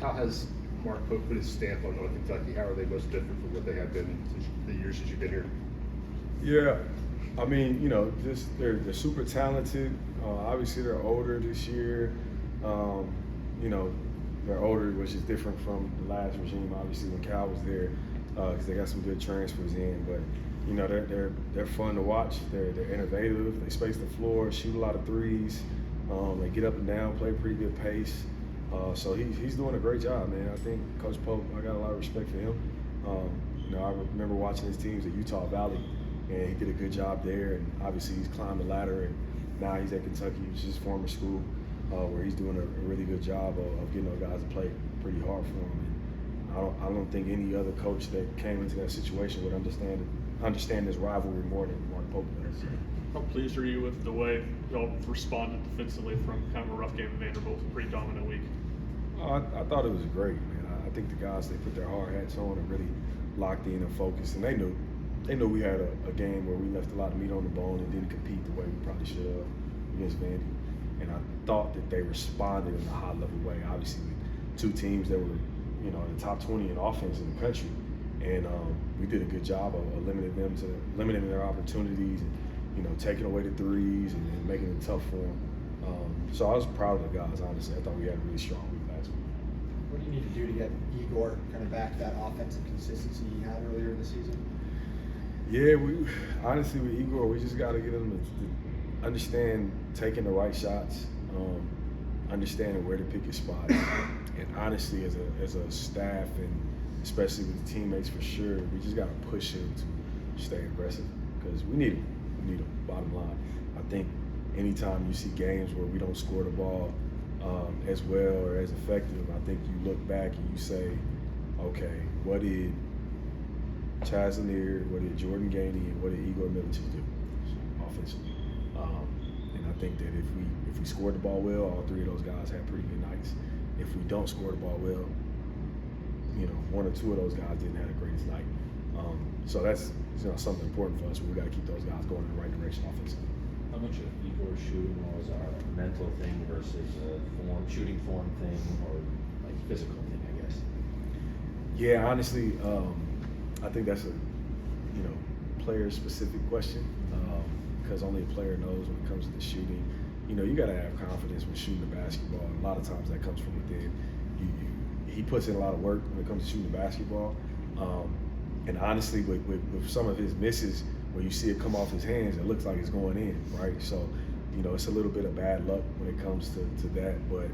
How has Mark Pope put his stamp on North Kentucky? How are they most different from what they have been the years since you've been here? Yeah, I mean, just they're super talented. Obviously, they're older this year. They're older, which is different from the last regime. Obviously, when Cal was there, because they got some good transfers in. But they're fun to watch. They're innovative. They space the floor, shoot a lot of threes. They get up and down, play a pretty good pace. So he's doing a great job, man. I think Coach Pope, I got a lot of respect for him. I remember watching his teams at Utah Valley, and he did a good job there. And obviously, he's climbed the ladder, and now he's at Kentucky, which is his former school, where he's doing a really good job of getting those guys to play pretty hard for him. And I don't think any other coach that came into that situation would understand this rivalry more than Mark Pope does. How pleased are you with the way y'all responded defensively from kind of a rough game at Vanderbilt, a pretty dominant week? I thought it was great, man. I think the guys, they put their hard hats on and really locked in and focused, and they knew we had a game where we left a lot of meat on the bone and didn't compete the way we probably should have against Vandy. And I thought that they responded in a high-level way. Obviously, with two teams that were, in the top 20 in offense in the country, and we did a good job of limiting their opportunities, and, taking away the threes and making it tough for them. So I was proud of the guys, honestly. I thought we had a really strong week last week. What do you need to do to get Igor kind of back to that offensive consistency he had earlier in the season? Yeah, honestly with Igor, we just got to get him to understand taking the right shots, understanding where to pick his spots, and honestly, as a staff and especially with the teammates for sure, we just got to push him to stay aggressive because we need him. We need him. Bottom line, I think anytime you see games where we don't score the ball as well or as effective, I think you look back and you say, okay, what did Chaz Lanier, what did Jordan Gainey, and what did Igor Milicic do offensively? And I think that if we scored the ball well, all three of those guys had pretty good nights. If we don't score the ball well, one or two of those guys didn't have the greatest night. So that's something important for us. We got to keep those guys going in the right direction offensively. How much of Igor's shooting was a mental thing versus a shooting form thing or like physical thing, I guess? Yeah, honestly, I think that's a player-specific question because only a player knows when it comes to the shooting. You got to have confidence when shooting the basketball. And a lot of times that comes from within. He puts in a lot of work when it comes to shooting the basketball. And honestly, with some of his misses, when you see it come off his hands, it looks like it's going in, right? So, it's a little bit of bad luck when it comes to that. But,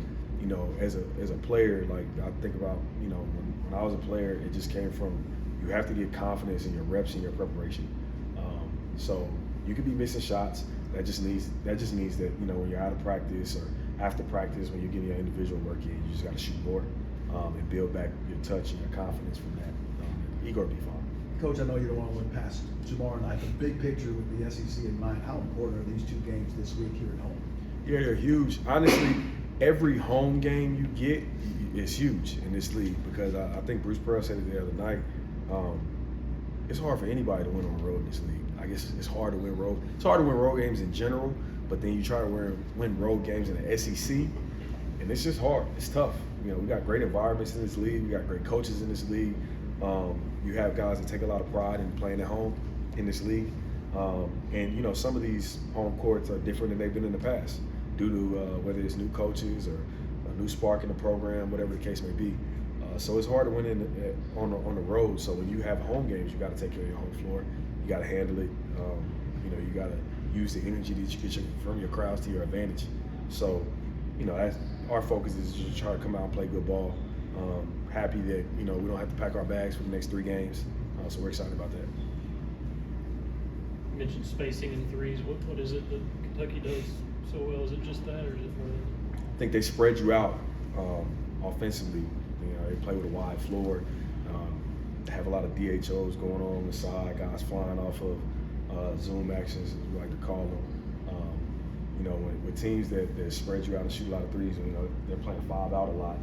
as a player, like I think about, when I was a player, it just came from you have to get confidence in your reps and your preparation. So you could be missing shots. That just means that when you're out of practice or after practice, when you're getting your individual work in, you just got to shoot more and build back your touch and your confidence from that. Igor will be fine. Coach, I know you don't want to win past tomorrow night, but big picture with the SEC in mind, how important are these two games this week here at home? Yeah, they're huge. Honestly, every home game you get is huge in this league because I think Bruce Pearl said it the other night. It's hard for anybody to win on the road in this league. I guess it's hard to win road. It's hard to win road games in general, but then you try to win road games in the SEC, and it's just hard. It's tough. We got great environments in this league. We got great coaches in this league. You have guys that take a lot of pride in playing at home in this league. And some of these home courts are different than they've been in the past due to whether it's new coaches or a new spark in the program, whatever the case may be. So it's hard to win on the road. So when you have home games, you got to take care of your home floor. You got to handle it. You got to use the energy that you get from your crowds to your advantage. So, that's our focus is just try to come out and play good ball. Happy that we don't have to pack our bags for the next 3 games. So we're excited about that. You mentioned spacing and threes. What is it that Kentucky does so well? Is it just that, or is it more than that? I think they spread you out offensively. They play with a wide floor. They have a lot of DHOs going on the side, guys flying off of zoom actions, as we like to call them. With teams that spread you out and shoot a lot of threes, they're playing 5 out a lot.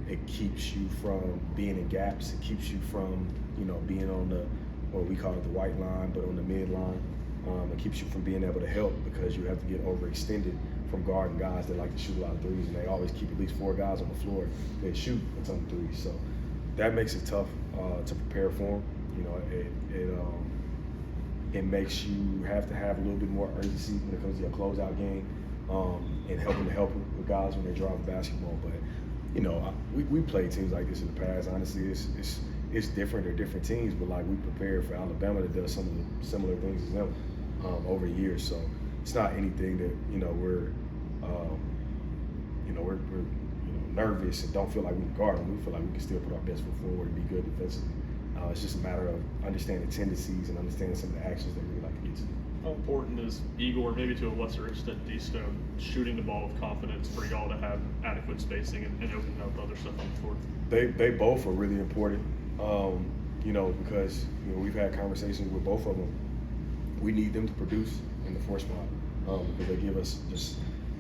It keeps you from being in gaps. It keeps you from, being on what we call it the white line, but on the mid line. It keeps you from being able to help because you have to get overextended from guarding guys that like to shoot a lot of threes, and they always keep at least 4 guys on the floor that shoot a ton of threes. So that makes it tough to prepare for them. You know, it makes you have to have a little bit more urgency when it comes to your closeout game, and helping with guys when they drive the basketball. But you know, we played teams like this in the past. Honestly, it's different. They're different teams, but like we prepared for Alabama that does some of the similar things as them over the years. So it's not anything that we're nervous and don't feel like we can guard them. We feel like we can still put our best foot forward and be good defensively. It's just a matter of understanding tendencies and understanding some of the actions that we like to get to. How important is Igor, maybe to a lesser extent D-Stone, shooting the ball with confidence for y'all to have adequate spacing and opening up other stuff on the floor? They both are really important, because we've had conversations with both of them. We need them to produce in the 4 spot because they give us just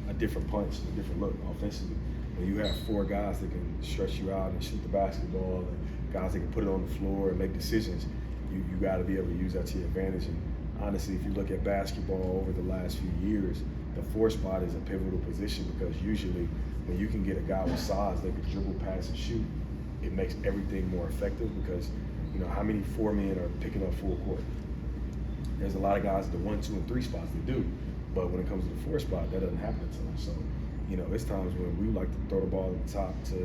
a different punch, a different look offensively. When you have 4 guys that can stretch you out and shoot the basketball, and guys that can put it on the floor and make decisions, you got to be able to use that to your advantage. And honestly, if you look at basketball over the last few years, the 4 spot is a pivotal position because usually when you can get a guy with size that can dribble, pass, and shoot, it makes everything more effective because how many 4 men are picking up full court? There's a lot of guys at the 1, 2, and 3 spots that do, but when it comes to the 4 spot, that doesn't happen to them. So, it's times when we like to throw the ball at the top to,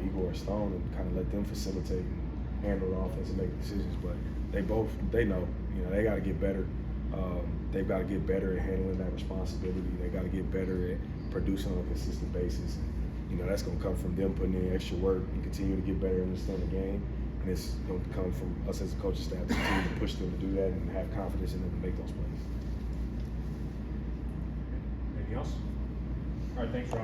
Igor or Stone and kind of let them facilitate and handle the offense and make decisions. But they know, they got to get better. They've got to get better at handling that responsibility. They got to get better at producing on a consistent basis. And, that's going to come from them putting in extra work and continue to get better and understand the game. And it's going to come from us as a coaching staff to continue to push them to do that and have confidence in them to make those plays. Anything else? All right, thanks, Rob.